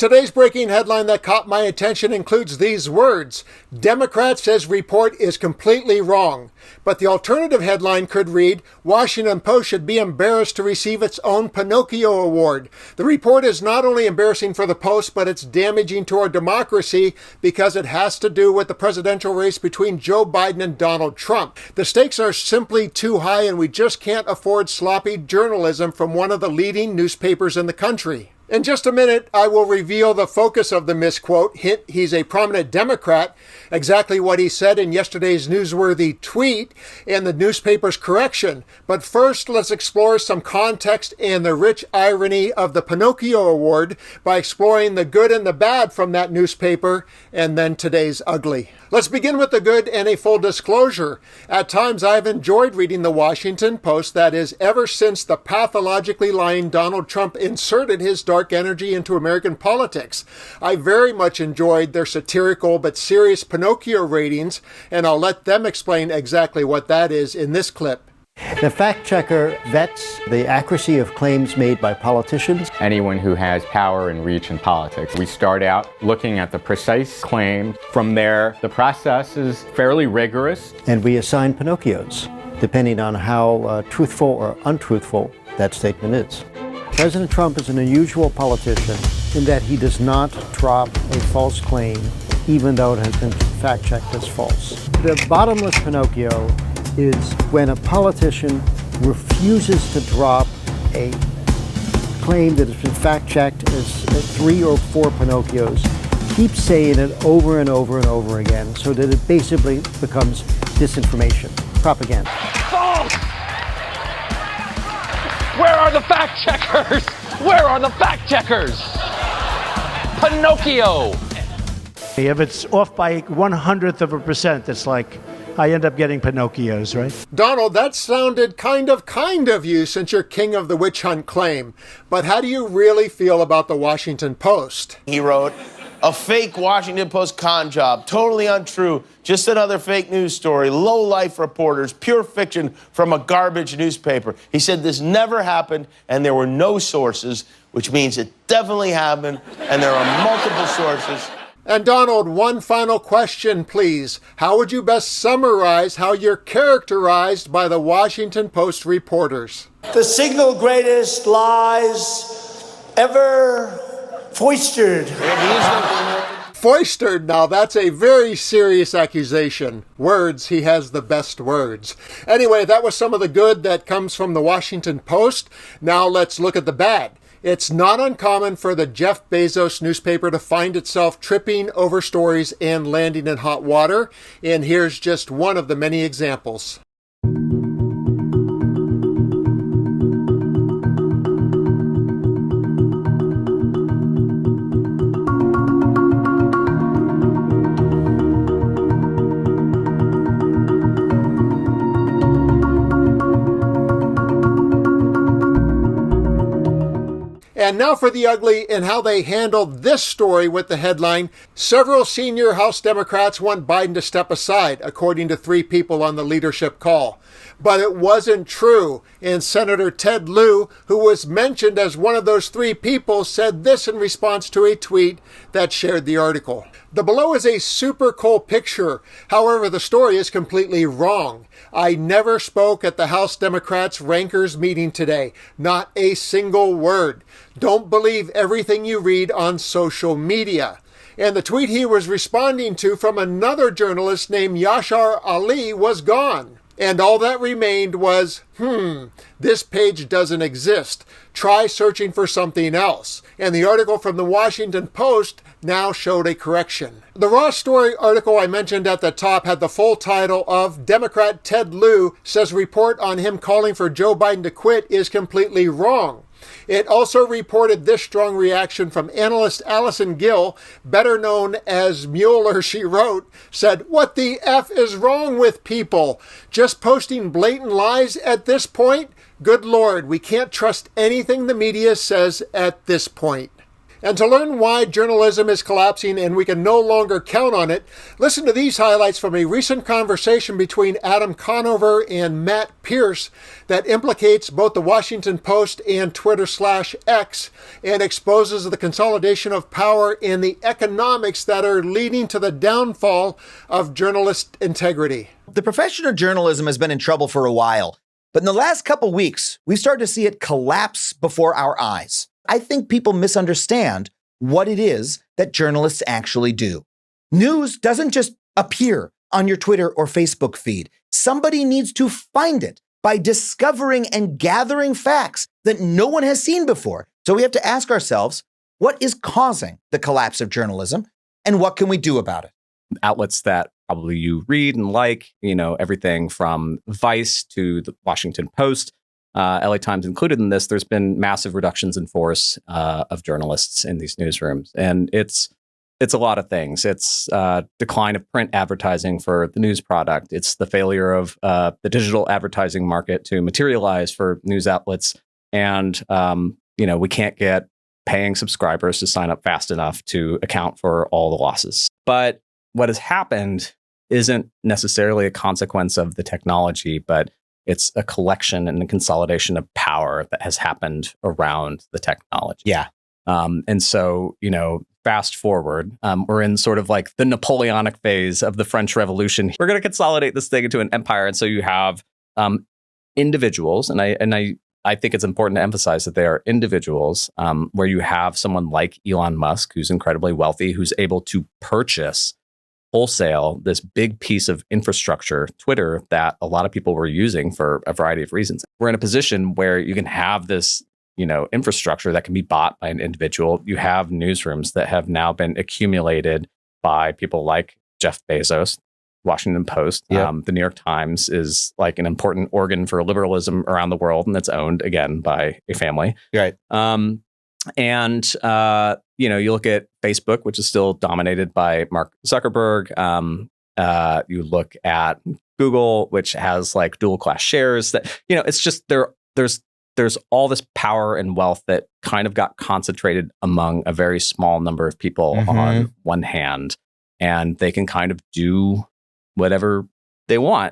Today's breaking headline that caught my attention includes these words: Democrat says report is completely wrong. But the alternative headline could read, Washington Post should be embarrassed to receive its own Pinocchio Award. The report is not only embarrassing for the Post, but it's damaging to our democracy because it has to do with the presidential race between Joe Biden and Donald Trump. The stakes are simply too high, and we just can't afford sloppy journalism from one of the leading newspapers in the country. In just a minute, I will reveal the focus of the misquote. Hint, he's a prominent Democrat. Exactly what he said in yesterday's newsworthy tweet and the newspaper's correction. But first, let's explore some context and the rich irony of the Pinocchio Award by exploring the good and the bad from that newspaper and then today's ugly. Let's begin with the good and a full disclosure. At times, I've enjoyed reading the Washington Post, that is, ever since the pathologically lying Donald Trump inserted his dark energy into American politics. I very much enjoyed their satirical but serious Pinocchio ratings, and I'll let them explain exactly what that is in this clip. The fact checker vets the accuracy of claims made by politicians. Anyone who has power and reach in politics. We start out looking at the precise claim. From there, the process is fairly rigorous. And we assign Pinocchios, depending on how truthful or untruthful that statement is. President Trump is an unusual politician in that he does not drop a false claim, even though it has been fact-checked as false. The bottomless Pinocchio is when a politician refuses to drop a claim that has been fact-checked as 3 or 4 Pinocchios, keeps saying it over and over and over again, so that it basically becomes disinformation, propaganda. False! Where are the fact checkers? Where are the fact checkers? Pinocchio! If it's off by 1/100%, it's like I end up getting Pinocchios, right? Donald, that sounded kind of you since you're king of the witch hunt claim. But how do you really feel about the Washington Post? He wrote, a fake Washington Post con job, totally untrue, just another fake news story, low-life reporters, pure fiction from a garbage newspaper. He said this never happened and there were no sources, which means it definitely happened and there are multiple sources. And Donald, one final question, please. How would you best summarize how you're characterized by the Washington Post reporters? The single greatest lies ever foistered. Foistered, now that's a very serious accusation. Words, he has the best words. Anyway, that was some of the good that comes from the Washington Post. Now let's look at the bad. It's not uncommon for the Jeff Bezos newspaper to find itself tripping over stories and landing in hot water, and here's just one of the many examples. And now for the ugly and how they handled this story with the headline, several senior House Democrats want Biden to step aside, according to 3 people on the leadership call. But it wasn't true, and Senator Ted Lieu, who was mentioned as one of those 3 people, said this in response to a tweet that shared the article. The below is a super cool picture. However, the story is completely wrong. I never spoke at the House Democrats' rankers meeting today. Not a single word. Don't believe everything you read on social media. And the tweet he was responding to from another journalist named Yashar Ali was gone. And all that remained was, this page doesn't exist. Try searching for something else. And the article from the Washington Post now showed a correction. The Raw Story article I mentioned at the top had the full title of Democrat Ted Lieu says report on him calling for Joe Biden to quit is completely wrong. It also reported this strong reaction from analyst Allison Gill, better known as Mueller, she wrote, said, "What the F is wrong with people? Just posting blatant lies at this point? Good Lord, we can't trust anything the media says at this point." And to learn why journalism is collapsing and we can no longer count on it, listen to these highlights from a recent conversation between Adam Conover and Matt Pierce that implicates both the Washington Post and Twitter/X and exposes the consolidation of power and the economics that are leading to the downfall of journalist integrity. The profession of journalism has been in trouble for a while, but in the last couple weeks, we've started to see it collapse before our eyes. I think people misunderstand what it is that journalists actually do. News doesn't just appear on your Twitter or Facebook feed. Somebody needs to find it by discovering and gathering facts that no one has seen before. So we have to ask ourselves, what is causing the collapse of journalism and what can we do about it? Outlets that probably you read and like, everything from Vice to the Washington Post, LA Times included in this, there's been massive reductions in force of journalists in these newsrooms. And it's a lot of things. It's decline of print advertising for the news product. It's the failure of the digital advertising market to materialize for news outlets. And, we can't get paying subscribers to sign up fast enough to account for all the losses. But what has happened isn't necessarily a consequence of the technology, but it's a collection and a consolidation of power that has happened around the technology. Yeah. And so, fast forward, we're in sort of like the Napoleonic phase of the French Revolution. We're going to consolidate this thing into an empire. And so you have individuals, and I think it's important to emphasize that they are individuals where you have someone like Elon Musk, who's incredibly wealthy, who's able to purchase wholesale this big piece of infrastructure, Twitter, that a lot of people were using for a variety of reasons. We're in a position where you can have this, infrastructure that can be bought by an individual. You have newsrooms that have now been accumulated by people like Jeff Bezos, Washington Post. Yep. The New York Times is like an important organ for liberalism around the world, and it's owned again by a family. Right. You look at Facebook, which is still dominated by Mark Zuckerberg. You look at Google, which has like dual class shares. That it's just there's all this power and wealth that kind of got concentrated among a very small number of people on one hand, and they can kind of do whatever they want